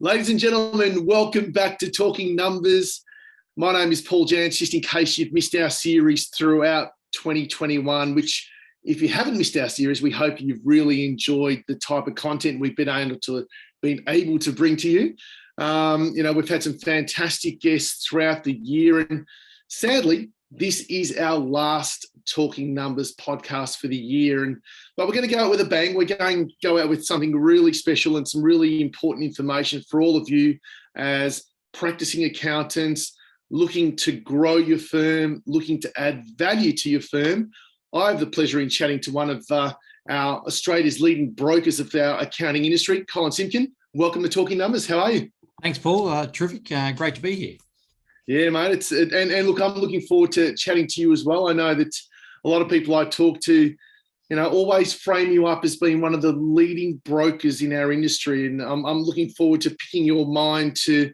Ladies and gentlemen, welcome back to Talking Numbers. My name is Paul Jantz, just in case you've missed our series throughout 2021, which if you haven't missed our series, we hope you've really enjoyed the type of content we've been able to bring to you. We've had some fantastic guests throughout the year, and sadly, this is our last Talking Numbers podcast for the year. But we're going to go out with a bang. We're going to go out with something really special and some really important information for all of you as practicing accountants, looking to grow your firm, looking to add value to your firm. I have the pleasure in chatting to one of our Australia's leading brokers of our accounting industry, Colin Simkin. Welcome to Talking Numbers. How are you? Thanks, Paul. Terrific. Great to be here. Yeah, mate. And look, I'm looking forward to chatting to you as well. I know that a lot of people I talk to, always frame you up as being one of the leading brokers in our industry. And I'm looking forward to picking your mind to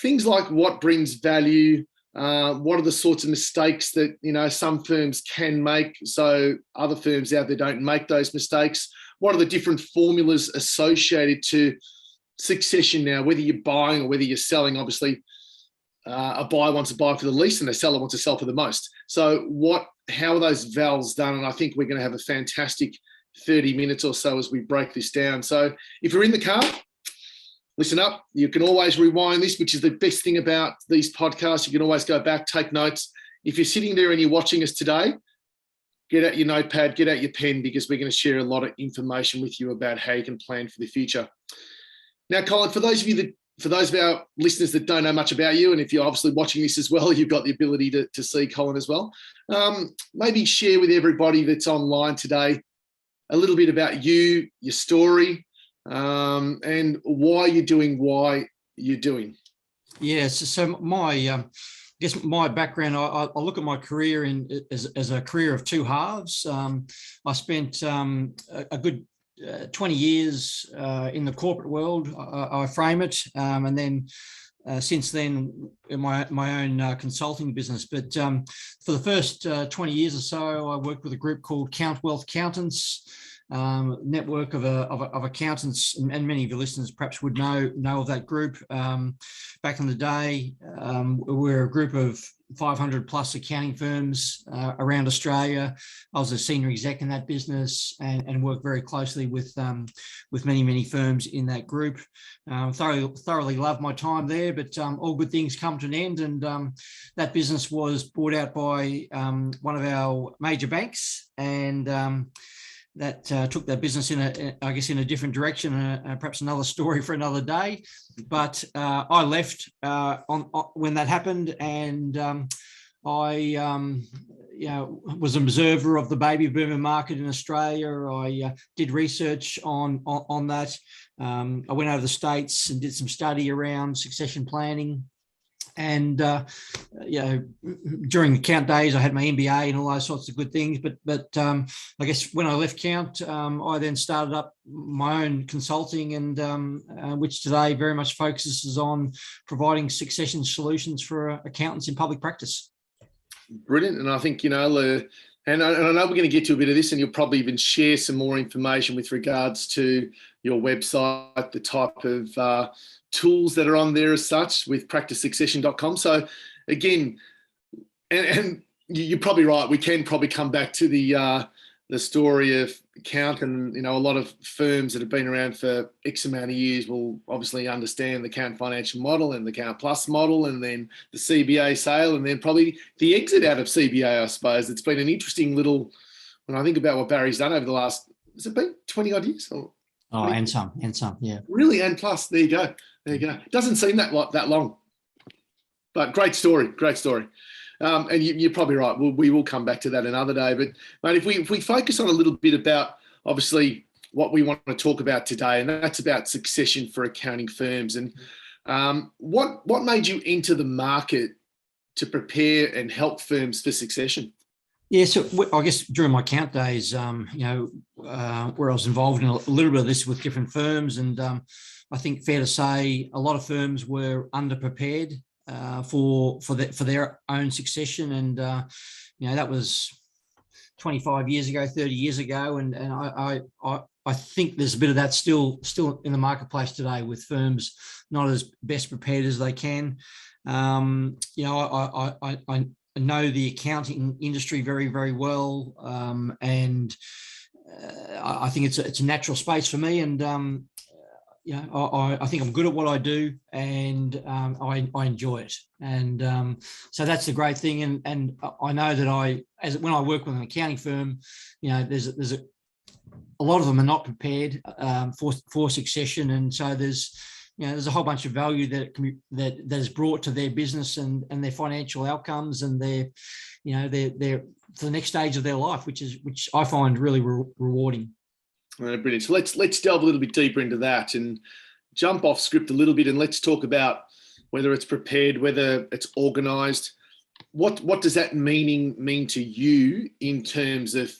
things like what brings value, what are the sorts of mistakes that, some firms can make so other firms out there don't make those mistakes. What are the different formulas associated to succession now, whether you're buying or whether you're selling? Obviously, a buyer wants to buy for the least and a seller wants to sell for the most. So how are those vals done? And I think we're going to have a fantastic 30 minutes or so as we break this down. So if you're in the car, listen up. You can always rewind this, which is the best thing about these podcasts. You can always go back, take notes. If you're sitting there and you're watching us today, get out your notepad, get out your pen, because we're going to share a lot of information with you about how you can plan for the future. Now, Colin, for those of our listeners that don't know much about you, and if you're obviously watching this as well, you've got the ability to see Colin as well. Maybe share with everybody that's online today a little bit about you, your story, and why you're doing. Yeah, so my background, I look at my career as a career of two halves. I spent a good 20 years in the corporate world, I frame it, and then since then in my own consulting business. But for the first 20 years or so, I worked with a group called Count Wealth Accountants, network of accountants, and many of your listeners perhaps would know of that group. Back in the day, we're a group of 500 plus accounting firms around Australia. I was a senior exec in that business and worked very closely with many firms in that group. Thoroughly loved my time there, but all good things come to an end, and that business was bought out by one of our major banks, and that took that business in a different direction, perhaps another story for another day. But I left when that happened, and I was an observer of the baby boomer market in Australia. I did research on that. I went over the States and did some study around succession planning. And during the Count days, I had my MBA and all those sorts of good things. But I guess when I left Count, I then started up my own consulting, and which today very much focuses on providing succession solutions for accountants in public practice. Brilliant, and I think and I know we're going to get to a bit of this, and you'll probably even share some more information with regards to your website, the type of tools that are on there as such with practicesuccession.com. So again, and you're probably right, we can probably come back to the story of Count, and a lot of firms that have been around for X amount of years will obviously understand the Count financial model and the Count Plus model, and then the CBA sale, and then probably the exit out of CBA, I suppose. It's been an interesting little, when I think about what Barry's done over the last, has it been 20 odd years? And some, yeah. Really, and plus, there you go. It doesn't seem that long, but great story. And you're probably right. We will come back to that another day. But mate, if we focus on a little bit about obviously what we want to talk about today, and that's about succession for accounting firms. And what made you enter the market to prepare and help firms for succession? Yeah, so I guess during my Count days, where I was involved in a little bit of this with different firms, and I think fair to say a lot of firms were underprepared for their own succession, and that was 25 years ago, 30 years ago, and I I think there's a bit of that still in the marketplace today, with firms not as best prepared as they can. I know the accounting industry very, very well, and I think it's a natural space for me. And I think I'm good at what I do, and I enjoy it. And so that's the great thing. And I know that when I work with an accounting firm, there's a lot of them are not prepared for succession, and so there's a whole bunch of value that is brought to their business and their financial outcomes, and their for the next stage of their life, which I find really rewarding. Brilliant. So let's delve a little bit deeper into that and jump off script a little bit, and let's talk about whether it's prepared, whether it's organised. What does that mean to you in terms of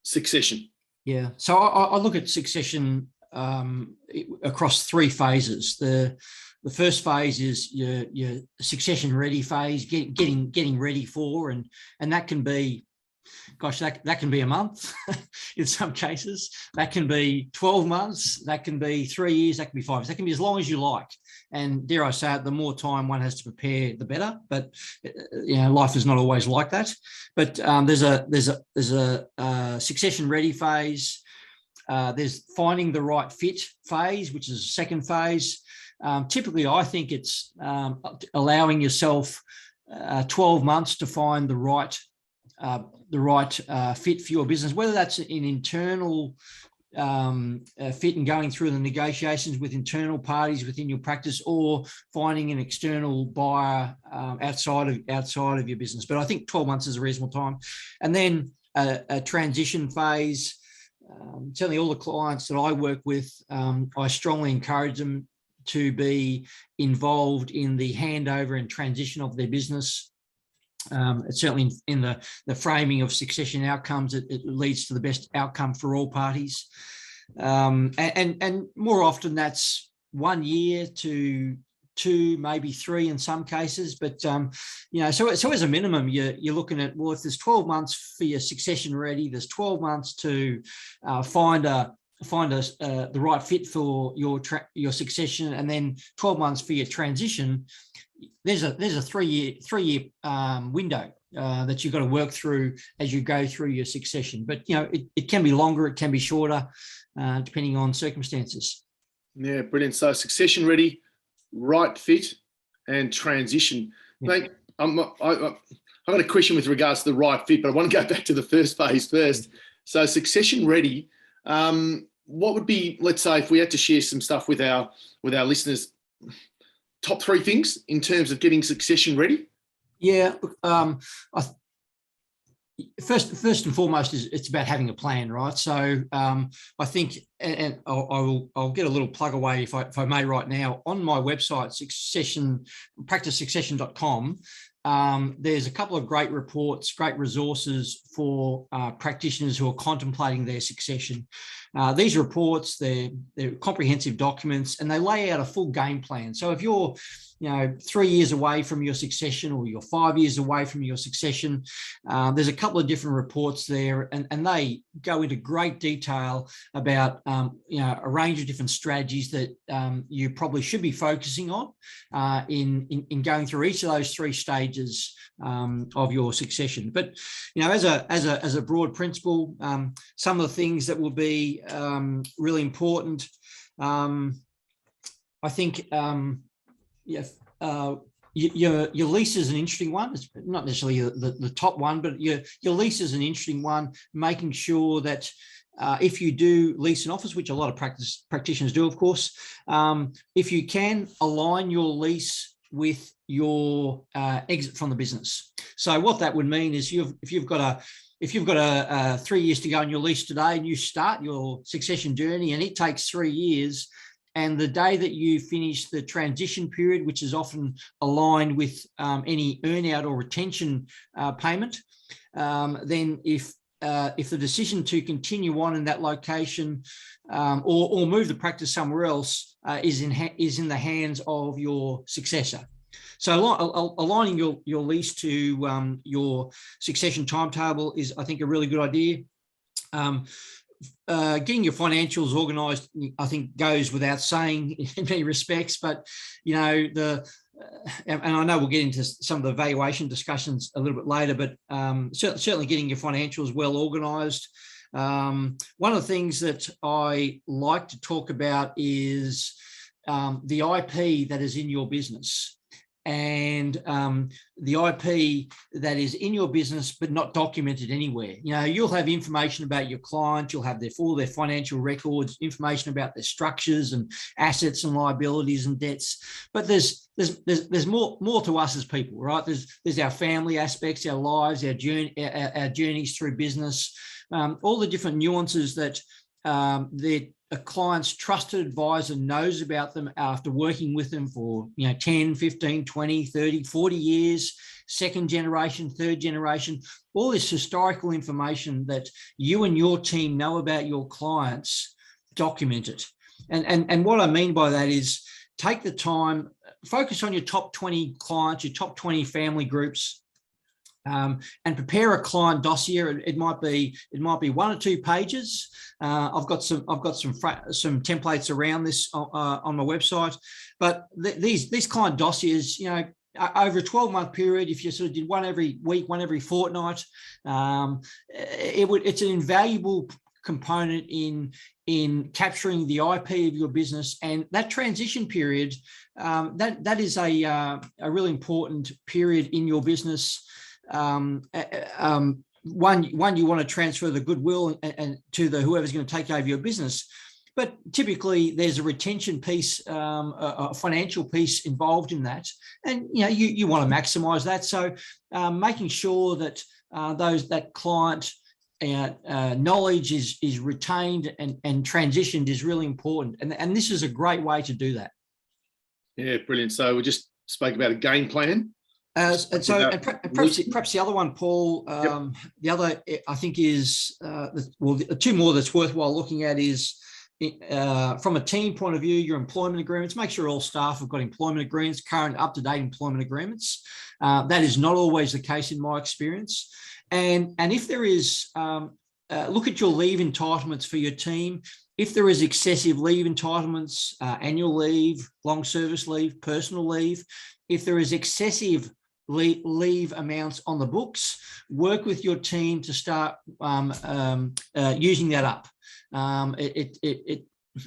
succession? Yeah. So I look at succession across three phases. The first phase is your succession ready phase, getting ready for, and that can be, that can be a month in some cases. That can be 12 months. That can be 3 years. That can be 5 years. That can be as long as you like. And dare I say it, the more time one has to prepare, the better. But life is not always like that. But there's a succession ready phase. There's finding the right fit phase, which is the second phase. Typically, I think it's allowing yourself 12 months to find the right fit for your business, whether that's an internal fit and going through the negotiations with internal parties within your practice, or finding an external buyer outside of your business. But I think 12 months is a reasonable time. And then a transition phase. Certainly all the clients that I work with, I strongly encourage them to be involved in the handover and transition of their business. It's certainly in the framing of succession outcomes, it leads to the best outcome for all parties. And more often that's 1 year to 2, maybe 3 in some cases. But, so as a minimum, you're looking at, well, if there's 12 months for your succession ready, there's 12 months to find the right fit for your succession, and then 12 months for your transition. There's a 3 year window that you've got to work through as you go through your succession. But it can be longer, it can be shorter, depending on circumstances. Yeah, brilliant. So succession ready, right fit, and transition. Yeah. Mate, I've got a question with regards to the right fit, but I want to go back to the first phase first. So succession ready. What would be, let's say, if we had to share some stuff with our listeners, top 3 things in terms of getting succession ready? Yeah. First and foremost is it's about having a plan, right? So I think, and I'll get a little plug away if I may right now. On my website, practicesuccession.com, there's a couple of great reports, great resources for practitioners who are contemplating their succession. These reports, they're comprehensive documents, and they lay out a full game plan. So if you're 3 years away from your succession, or you're 5 years away from your succession, there's a couple of different reports there, and they go into great detail about a range of different strategies that you probably should be focusing on in going through each of those 3 stages of your succession. But as a broad principle, some of the things that will be really important, I think. Your lease is an interesting one. It's not necessarily the top one, but your lease is an interesting one. Making sure that if you do lease an office, which a lot of practitioners do, of course, if you can align your lease with your exit from the business. So what that would mean is if you've got a 3 years to go on your lease today, and you start your succession journey, and it takes 3 years. And the day that you finish the transition period, which is often aligned with any earnout or retention payment, then if the decision to continue on in that location or move the practice somewhere else is in the hands of your successor. So aligning your lease to your succession timetable is, I think, a really good idea. getting your financials organised, I think, goes without saying in many respects. But and I know we'll get into some of the valuation discussions a little bit later. But certainly getting your financials well organised. One of the things that I like to talk about is the IP that is in your business. And the IP that is in your business but not documented anywhere. You'll have information about your client, you'll have all their financial records, information about their structures and assets and liabilities and debts. But there's more to us as people, right? There's our family aspects, our lives, our journeys through business, all the different nuances that a client's trusted advisor knows about them after working with them for 10, 15, 20, 30, 40 years, second generation, third generation, all this historical information that you and your team know about your clients, document it. And what I mean by that is take the time, focus on your top 20 clients, your top 20 family groups, and prepare a client dossier. It might be 1 or 2 pages. I've got some templates around this on my website. But these client dossiers, over a 12-month period, if you sort of did one every week, one every fortnight, it's an invaluable component in capturing the IP of your business. And that transition period, that is a really important period in your business. One you want to transfer the goodwill and to whoever's going to take over your business, but typically there's a retention piece, a financial piece involved in that, and you want to maximize that. So making sure that that client knowledge is retained and transitioned is really important, and this is a great way to do that. Yeah, brilliant. So we just spoke about a game plan. Perhaps the other one, Paul, the other I think is, the 2 more that's worthwhile looking at is from a team point of view, your employment agreements. Make sure all staff have got employment agreements, current up-to-date employment agreements. That is not always the case in my experience. And if there is, look at your leave entitlements for your team. If there is excessive leave entitlements, annual leave, long service leave, personal leave, if there is excessive leave amounts on the books, work with your team to start using that up.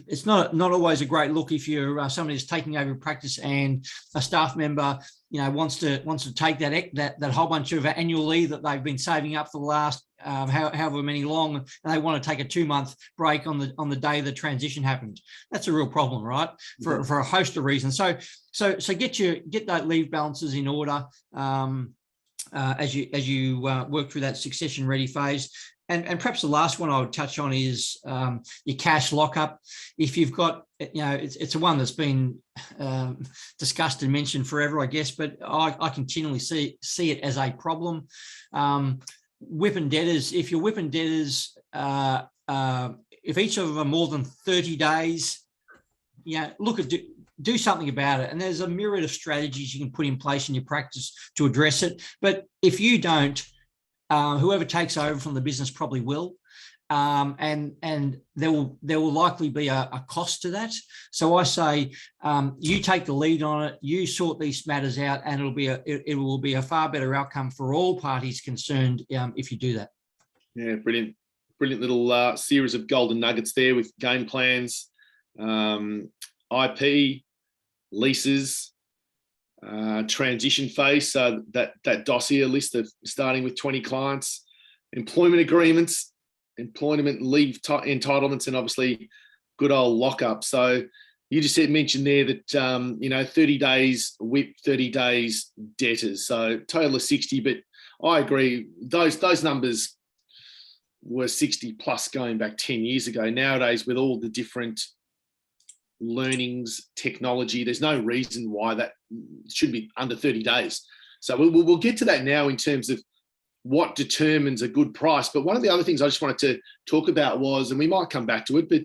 It's not always a great look if you're somebody who's taking over practice and a staff member wants to take that whole bunch of annual leave that they've been saving up for the last however many long, and they want to take a 2-month break on the day the transition happened. That's a real problem, right? For a host of reasons. So get that leave balances in order as you work through that succession ready phase. And perhaps the last one I would touch on is your cash lockup. If you've got, it's a one that's been discussed and mentioned forever, I guess, but I continually see it as a problem. Whip debtors, if you're whipping debtors, if each of them are more than 30 days, look at do something about it. And there's a myriad of strategies you can put in place in your practice to address it. But if you don't, whoever takes over from the business probably will. And there will likely be a cost to that. So I say, you take the lead on it, you sort these matters out, and it will be a far better outcome for all parties concerned if you do that. Yeah, brilliant little series of golden nuggets there with game plans, IP, leases, transition phase. So that dossier list of starting with 20 clients, employment agreements, employment leave entitlements, and obviously good old lockup. So you just mentioned there that 30 days whip, 30 days debtors, so total of 60. But I agree, those numbers were 60 plus going back 10 years ago. Nowadays, with all the different learnings, technology, there's no reason why that should be under 30 days. So we'll get to that now in terms of what determines a good price. But one of the other things I just wanted to talk about was, and we might come back to it, but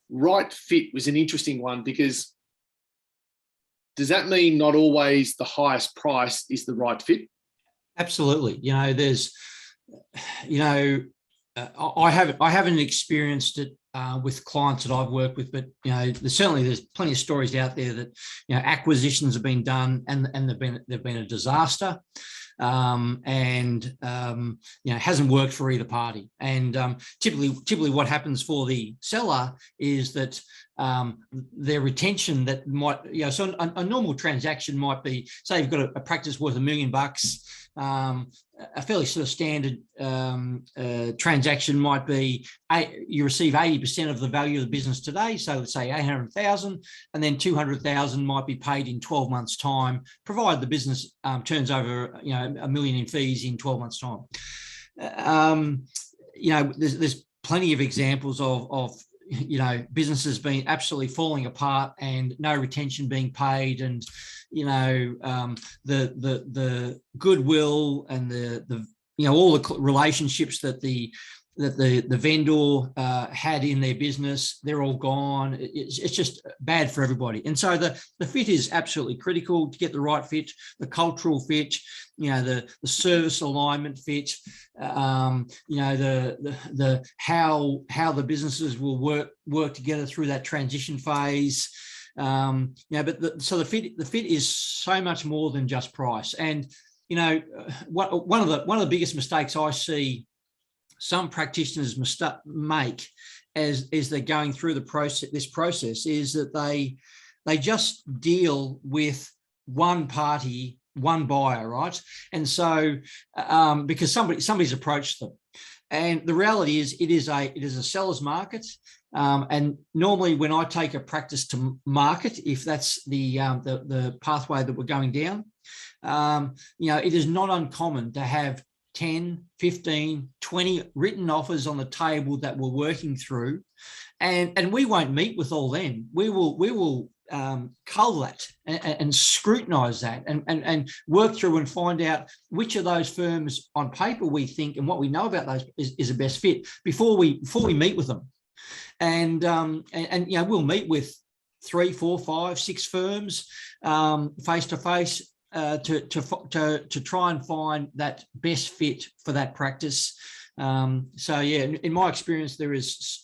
right fit was an interesting one, because does that mean not always the highest price is the right fit? Absolutely. There's, I haven't experienced it with clients that I've worked with, but there's plenty of stories out there that acquisitions have been done and they've been a disaster, and hasn't worked for either party. And typically what happens for the seller is that their retention that might, so a normal transaction might be, say you've got a practice worth $1 million. A fairly sort of standard transaction might be you receive 80% of the value of the business today, so let's say 800,000, and then 200,000 might be paid in 12 months' time, provided the business turns over $1 million in fees in 12 months' time. There's plenty of examples of businesses being absolutely falling apart and no retention being paid, and the goodwill and the all the relationships that the vendor had in their business, they're all gone. It's just bad for everybody. And so the fit is absolutely critical to get the right fit, the cultural fit, the service alignment fit, the how the businesses will work together through that transition phase. But the fit is so much more than just price. And one of the biggest mistakes I see some practitioners make as they're going through this process is that they just deal with one party, one buyer, right? And so because somebody's approached them, and the reality is it is a seller's market. And normally when I take a practice to market, if that's the pathway that we're going down, it is not uncommon to have 10, 15, 20 written offers on the table that we're working through. And we won't meet with all them. We will cull that and scrutinize that and work through and find out which of those firms on paper we think and what we know about those is the best fit before we meet with them. And we'll meet with 3, 4, 5, 6 firms face to face to try and find that best fit for that practice. In my experience, there is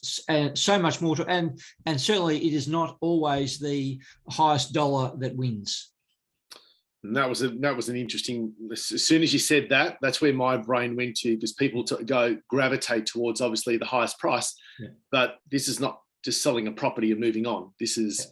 so much more to, and certainly it is not always the highest dollar that wins. And that was an interesting. As soon as you said that, that's where my brain went to, because people gravitate towards obviously the highest price, but this is not just selling a property and moving on. This is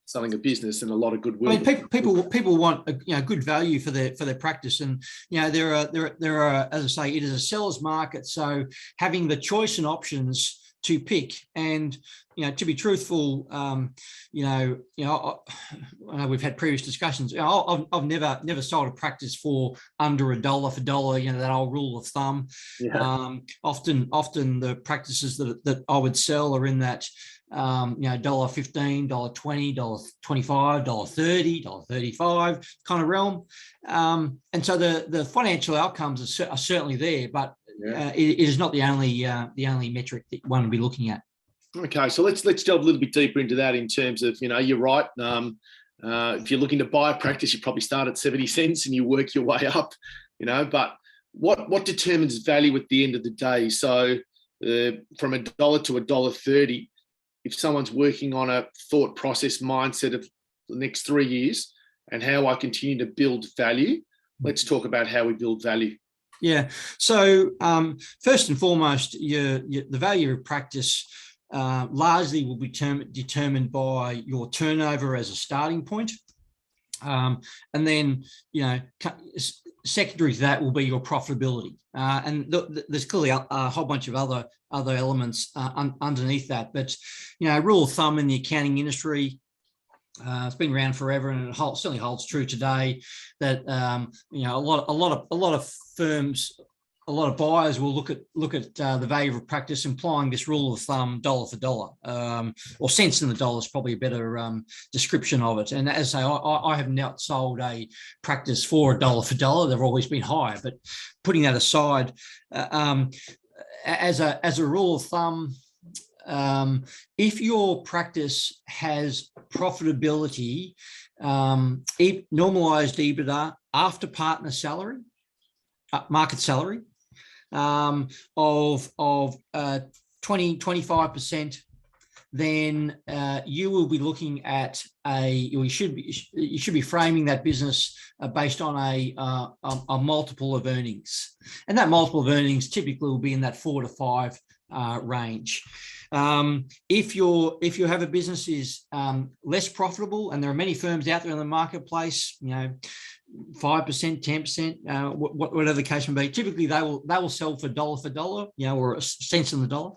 selling a business and a lot of goodwill. I mean, people want good value for their practice, and there are, as I say, it is a seller's market. So having the choice and options to pick, and to be truthful, I know we've had previous discussions. I've never sold a practice for under $1 for dollar. That old rule of thumb. Yeah. Often the practices that I would sell are in that $1.15, $1.20, $1.25, $1.30, $1.35 kind of realm. And so the financial outcomes are certainly there, but it is not the only metric that one would be looking at. Okay, so let's delve a little bit deeper into that in terms of, you're right. If you're looking to buy a practice, you probably start at 70 cents and you work your way up, but what determines value at the end of the day? So from $1 to $1.30, if someone's working on a thought process mindset of the next 3 years and how I continue to build value, let's talk about how we build value. Yeah. So first and foremost, the value of practice largely will be determined by your turnover as a starting point. And then, secondary to that will be your profitability. And there's clearly a whole bunch of other elements underneath that. But, rule of thumb in the accounting industry, it's been around forever, and it certainly holds true today, that a lot of firms, a lot of buyers will look at the value of a practice, implying this rule of thumb, dollar for dollar, or cents in the dollar is probably a better description of it. And as I say, I have not sold a practice for $1 for dollar. They've always been higher. But putting that aside, as a rule of thumb, if your practice has profitability, normalized EBITDA after partner salary, market salary, of 20-25%, then you will be looking at you should be framing that business based on a multiple of earnings, and that multiple of earnings typically will be in that 4 to 5 range. If you have a business is less profitable, and there are many firms out there in the marketplace, 5%, 10%, whatever the case may be, typically they will sell for dollar, or cents on the dollar.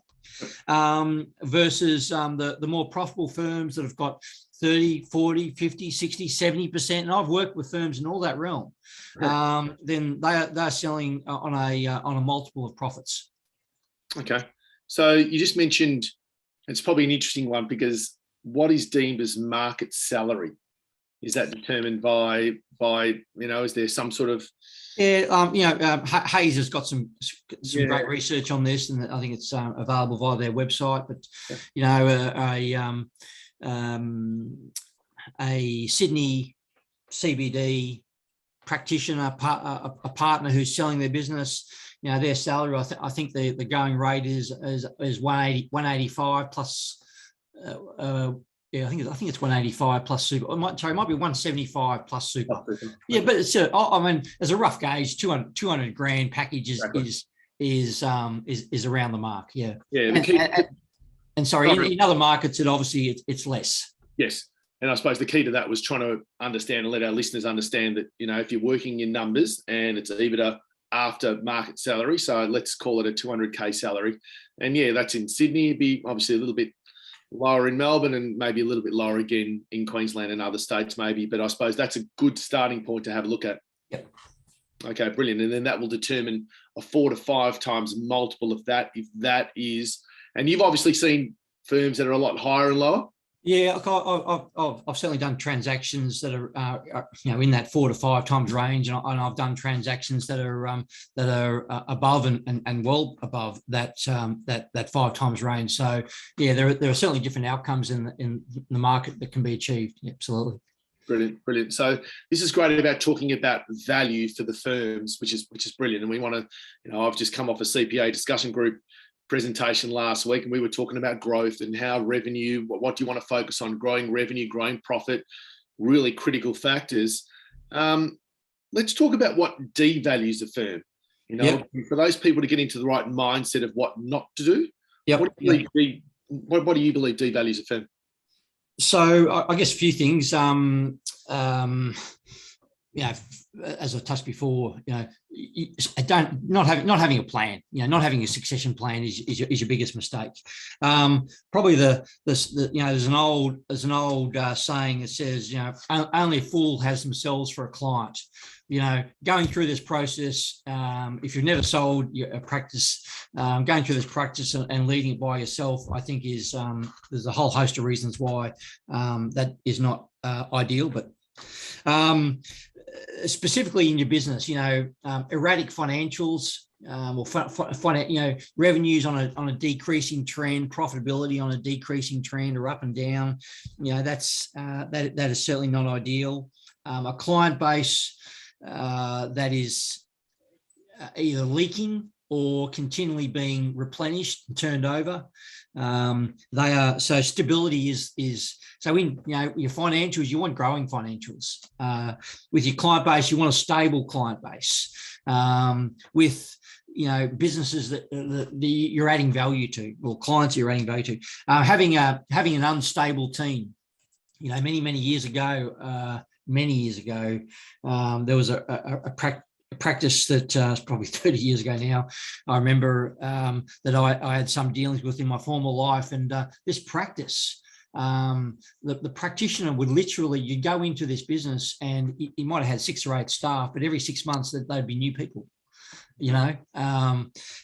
Versus the more profitable firms that have got 30, 40, 50, 60, 70%. And I've worked with firms in all that realm. Then they're selling on a multiple of profits. Okay. So you just mentioned, it's probably an interesting one, because what is deemed as market salary? Is that determined by is there some sort of... Yeah, Hayes has got some great research on this, and I think it's available via their website. But a Sydney CBD practitioner, a partner who's selling their business, their salary, I think the going rate is 185 plus. I think it's 185 plus super. It might be 175 plus super. Yeah, but it's as a rough gauge, 200 grand package is around the mark. Yeah. Yeah. And sorry, in other markets, it's less. Yes. And I suppose the key to that was trying to understand and let our listeners understand that, if you're working in numbers and it's EBITDA after market salary, so let's call it a 200K salary. And yeah, that's in Sydney. It'd be obviously a little bit lower in Melbourne, and maybe a little bit lower again in Queensland and other states maybe. But I suppose that's a good starting point to have a look at. Yep. Okay, brilliant. And then that will determine a 4 to 5 times multiple of that, if that is... And you've obviously seen firms that are a lot higher and lower. Yeah, I've certainly done transactions that are in that 4 to 5 times range, and I've done transactions that are above and well above that 5 times range. So yeah, there are certainly different outcomes in the market that can be achieved. Absolutely. Brilliant. So this is great about talking about value for the firms, which is brilliant. And we want to, I've just come off a CPA discussion group presentation last week, and we were talking about growth and how revenue, what do you want to focus on? Growing revenue, growing profit, really critical factors. Let's talk about what devalues a firm. For those people to get into the right mindset of what not to do. What do you believe devalues a firm? So I guess a few things. As I touched before, not having a plan, not having a succession plan is your biggest mistake. Probably there's an old saying that says, only a fool has themselves for a client. Going through this process, if you've never sold a practice, going through this practice and leading it by yourself, I think there's a whole host of reasons why that is not ideal, but specifically in your business, erratic financials, or revenues on a decreasing trend, profitability on a decreasing trend, or up and down, that is certainly not ideal. A client base that is either leaking or continually being replenished and turned over. So stability is so in your financials, you want growing financials. With your client base, you want a stable client base. With businesses that you're adding value to, or clients you're adding value to. Having an unstable team. Many years ago, there was a practice that is probably 30 years ago now. I remember that I had some dealings with in my former life, and this practice, the practitioner would literally, you'd go into this business and he might have had 6 or 8 staff, but every 6 months they'd be new people.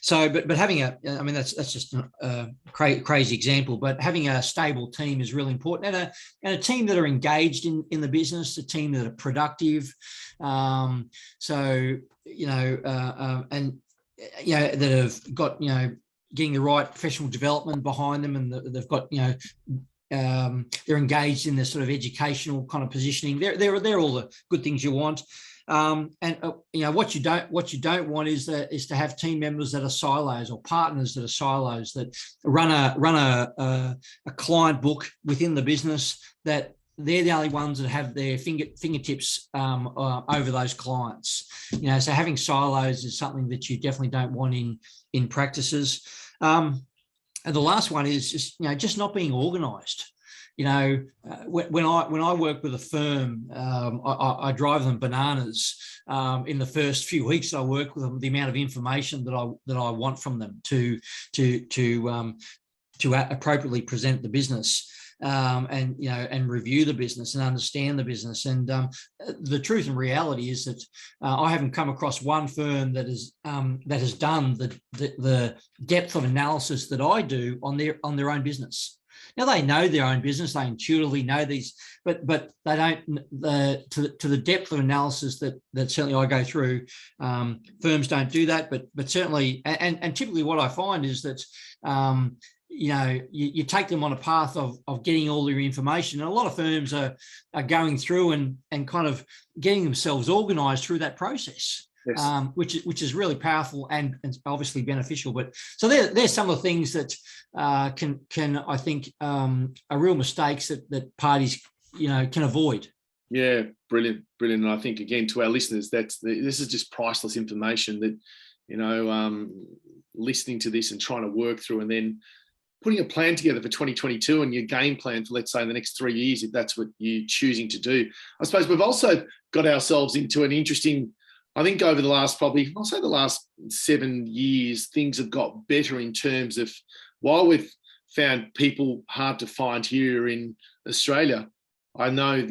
So but having that's just a crazy example, but having a stable team is really important, and a team that are engaged in the business, a team that are productive, and that have got getting the right professional development behind them, and they've got they're engaged in this sort of educational kind of positioning. They're all the good things you want. And what you don't want is to have team members that are silos, or partners that are silos, that run a client book within the business, that they're the only ones that have their fingertips over those clients. So having silos is something that you definitely don't want in practices. And the last one is just not being organised. When I work with a firm, I drive them bananas in the first few weeks I work with them. The amount of information that I want from them to appropriately present the business. And review the business and understand the business. And the truth and reality is that I haven't come across one firm that has done the depth of analysis that I do on their own business. Now, they know their own business, they intuitively know these, but they don't to the depth of analysis that certainly I go through. Firms don't do that, but certainly, and typically what I find is that you take them on a path of getting all their information. And a lot of firms are going through and kind of getting themselves organised through that process. Yes. Which is really powerful and obviously beneficial. But so there's some of the things that can I think are real mistakes that parties can avoid. Yeah, brilliant. And I think again to our listeners, this is just priceless information that listening to this and trying to work through, and then putting a plan together for 2022 and your game plan for, let's say, the next 3 years, if that's what you're choosing to do. I suppose we've also got ourselves into an interesting, I think over the last the last 7 years, things have got better in terms of, while we've found people hard to find here in Australia, I know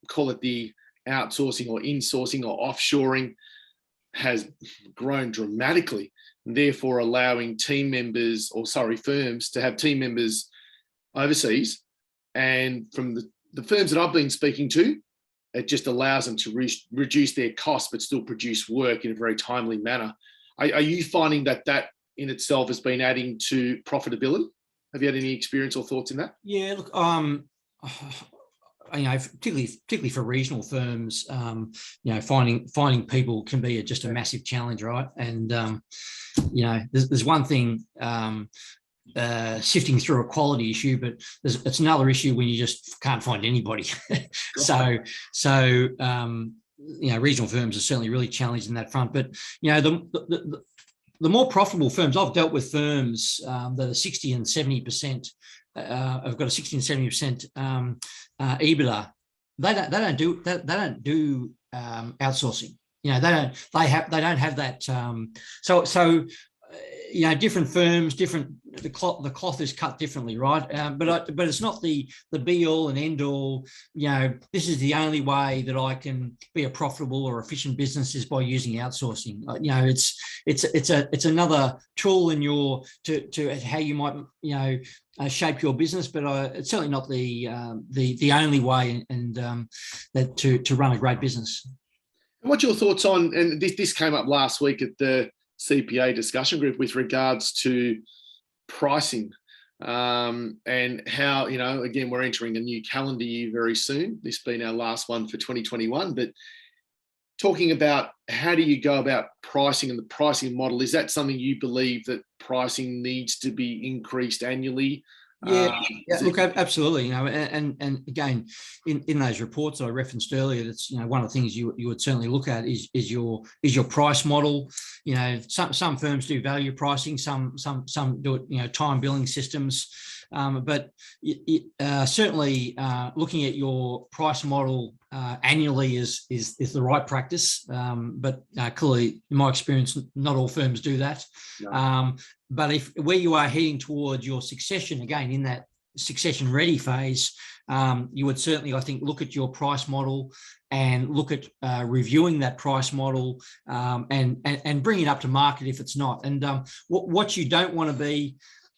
call it the outsourcing or insourcing or offshoring has grown dramatically, therefore allowing firms to have team members overseas. And from the firms that I've been speaking to, it just allows them to reduce their costs but still produce work in a very timely manner. Are you finding that in itself has been adding to profitability? Have you had any experience or thoughts in that? Yeah, look, particularly for regional firms, finding people can be just a massive challenge, right? And there's one thing sifting through a quality issue, but it's another issue when you just can't find anybody. So regional firms are certainly really challenged in that front. But the more profitable firms, I've dealt with firms that are 60 and 70%. Have got a 60 and 70% EBITDA. They don't do outsourcing. They don't have that. Different firms, the cloth is cut differently, right? But it's not the be all and end all. This is the only way that I can be a profitable or efficient business is by using outsourcing. It's another tool in to how you might shape your business, but it's certainly not the only way and that to run a great business. What's your thoughts on? And this came up last week at the CPA discussion group with regards to pricing and how, again, we're entering a new calendar year very soon, this being our last one for 2021, but talking about how do you go about pricing and the pricing model, is that something you believe that pricing needs to be increased annually? Yeah, look, absolutely. And again, in those reports that I referenced earlier, that's one of the things you would certainly look at is your price model. Some firms do value pricing, some do it time billing systems, but certainly looking at your price model annually is the right practice. But clearly, in my experience, not all firms do that. No. But where you are heading towards your succession, again, in that succession ready phase, you would certainly, I think, look at your price model and look at reviewing that price model and bring it up to market if it's not. And what you don't want to be,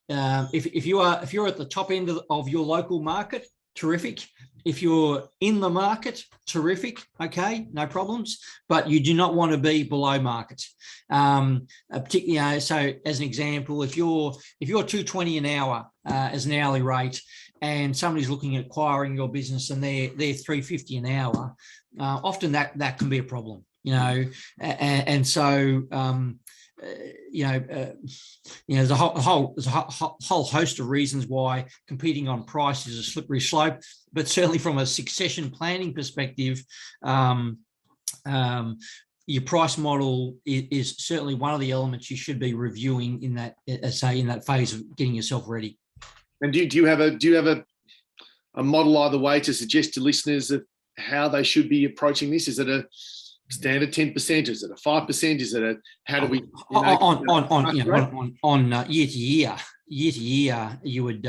if you're at the top end of your local market, terrific. If you're in the market, terrific. Okay, no problems. But you do not want to be below market. Particularly, so as an example, if you're $220 an hour as an hourly rate, and somebody's looking at acquiring your business and they're $350 an hour, often that can be a problem. and so there's a whole host of reasons why competing on price is a slippery slope, but certainly from a succession planning perspective, your price model is certainly one of the elements you should be reviewing in that, in that phase of getting yourself ready. And do you have a model either way to suggest to listeners of how they should be approaching this? Is it a standard 10%? Is it a 5%? Is it a, how do we on year to year, you would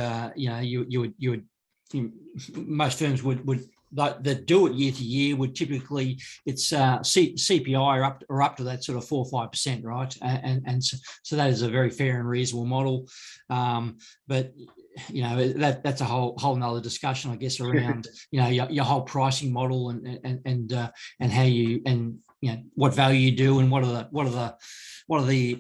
most firms would that do it year to year would typically, it's CPI or up to that sort of 4 or 5%, right? And so that is a very fair and reasonable model. But that's a whole nother discussion, I guess, around your whole pricing model and how you, and what value you do, and what are the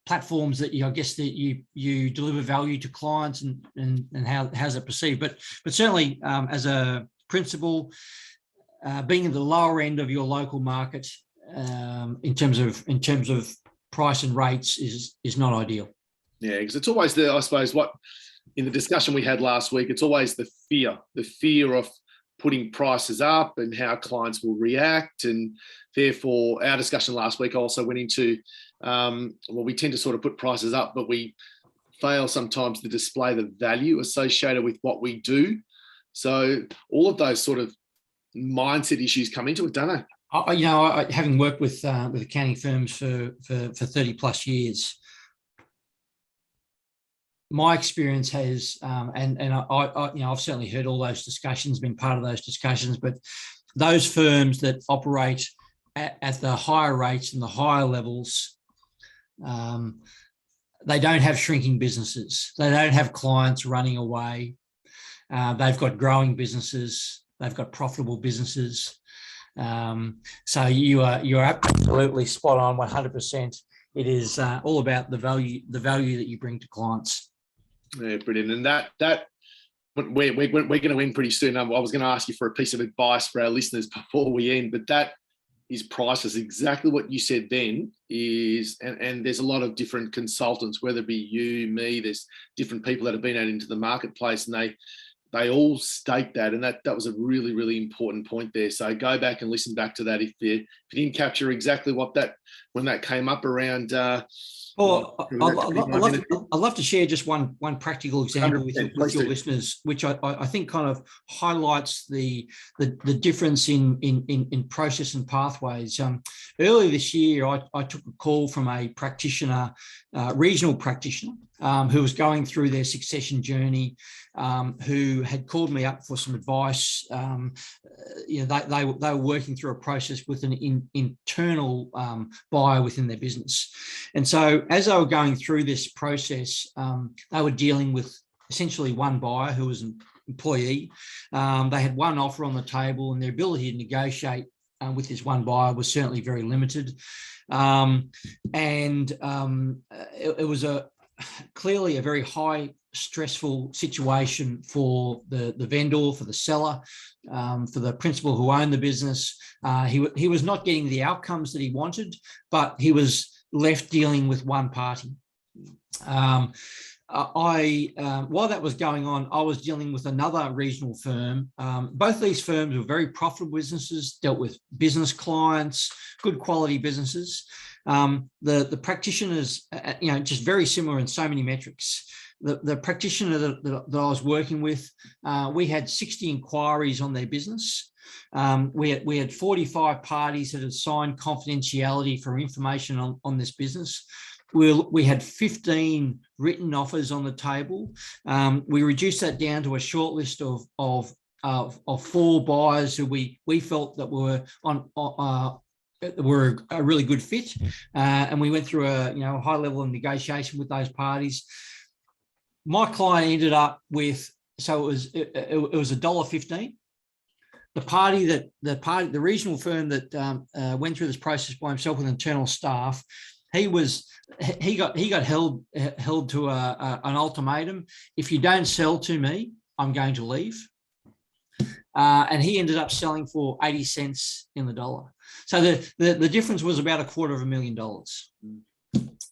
platforms that I guess that you deliver value to clients, and how's it perceived. But certainly as a principle, being at the lower end of your local market in terms of price and rates is not ideal. Yeah, because it's always I suppose what in the discussion we had last week, it's always the fear of putting prices up and how clients will react. And therefore our discussion last week also went into, we tend to sort of put prices up, but we fail sometimes to display the value associated with what we do. So all of those sort of mindset issues come into it, don't they? Having worked with accounting firms for 30 plus years, my experience has, I've certainly heard all those discussions, been part of those discussions, but those firms that operate at the higher rates and the higher levels, they don't have shrinking businesses. They don't have clients running away. They've got growing businesses. They've got profitable businesses. So you're absolutely spot on, 100%. It is all about the value that you bring to clients. Yeah, brilliant. And that we're going to end pretty soon. I was going to ask you for a piece of advice for our listeners before we end, but that is prices. Exactly what you said then is, and there's a lot of different consultants, whether it be you, me, there's different people that have been out into the marketplace, and they all state that, and that was a really, really important point there. So go back and listen back to that if you didn't capture exactly what when that came up around. I'd love to share just one practical example with your listeners, which I think kind of highlights the difference in process and pathways. Earlier this year, I took a call from a practitioner, regional practitioner, who was going through their succession journey, who had called me up for some advice. They were working through a process with an internal buyer within their business. And so as they were going through this process, they were dealing with essentially one buyer who was an employee. They had one offer on the table, and their ability to negotiate with this one buyer was certainly very limited. It was clearly a very high stressful situation for the vendor, for the seller, for the principal who owned the business. He was not getting the outcomes that he wanted, but he was left dealing with one party. While that was going on, I was dealing with another regional firm. Both these firms were very profitable businesses, dealt with business clients, good quality businesses. The practitioners, just very similar in so many metrics. The practitioner that I was working with, we had 60 inquiries on their business. We had 45 parties that had signed confidentiality for information on this business. We had 15 written offers on the table. We reduced that down to a short list of 4 buyers who we felt that were a really good fit, and we went through a high level of negotiation with those parties. My client ended up with, so it was $1.15. The regional firm that went through this process by himself with internal staff, he got held to an ultimatum. If you don't sell to me, I'm going to leave. and he ended up selling for 80 cents in the dollar. So the difference was about $250,000.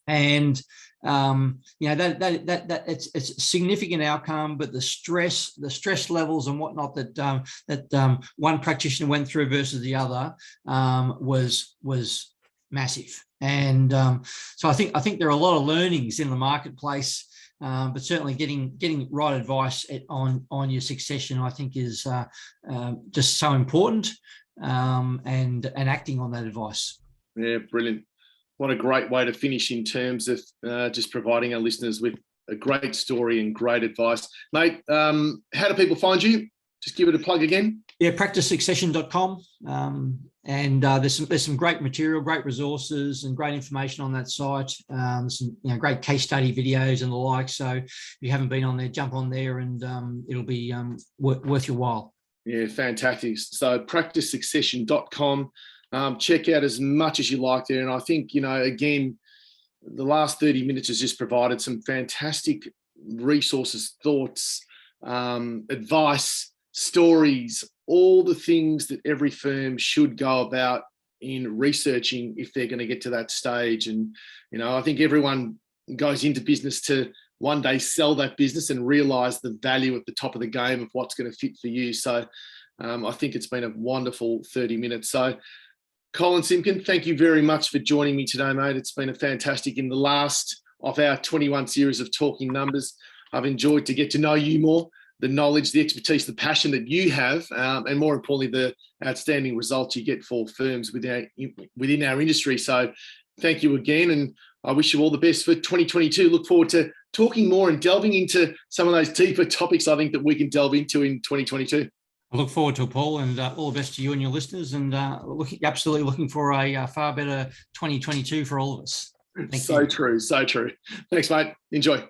And that it's a significant outcome, but the stress levels and whatnot that one practitioner went through versus the other was massive. And so I think there are a lot of learnings in the marketplace, but certainly getting right advice on your succession, I think, is just so important, and acting on that advice. Yeah, brilliant. What a great way to finish in terms of just providing our listeners with a great story and great advice. Mate, how do people find you? Just give it a plug again. Yeah, practicesuccession.com. And there's some great material, great resources, and great information on that site. Some great case study videos and the like. So if you haven't been on there, jump on there, and it'll be worth your while. Yeah, fantastic. So practicesuccession.com. Check out as much as you like there. And I think, again, the last 30 minutes has just provided some fantastic resources, thoughts, advice, stories, all the things that every firm should go about in researching if they're going to get to that stage. And, I think everyone goes into business to one day sell that business and realize the value at the top of the game of what's going to fit for you. So I think it's been a wonderful 30 minutes. So Colin Simkin, thank you very much for joining me today, mate. It's been a fantastic, in the last of our 21 series of Talking Numbers. I've enjoyed to get to know you more, the knowledge, the expertise, the passion that you have, and more importantly, the outstanding results you get for firms within our industry. So thank you again, and I wish you all the best for 2022. Look forward to talking more and delving into some of those deeper topics I think that we can delve into in 2022. I look forward to it, Paul, and all the best to you and your listeners, and absolutely looking for a far better 2022 for all of us. Thank you. So true. Thanks, mate. Enjoy.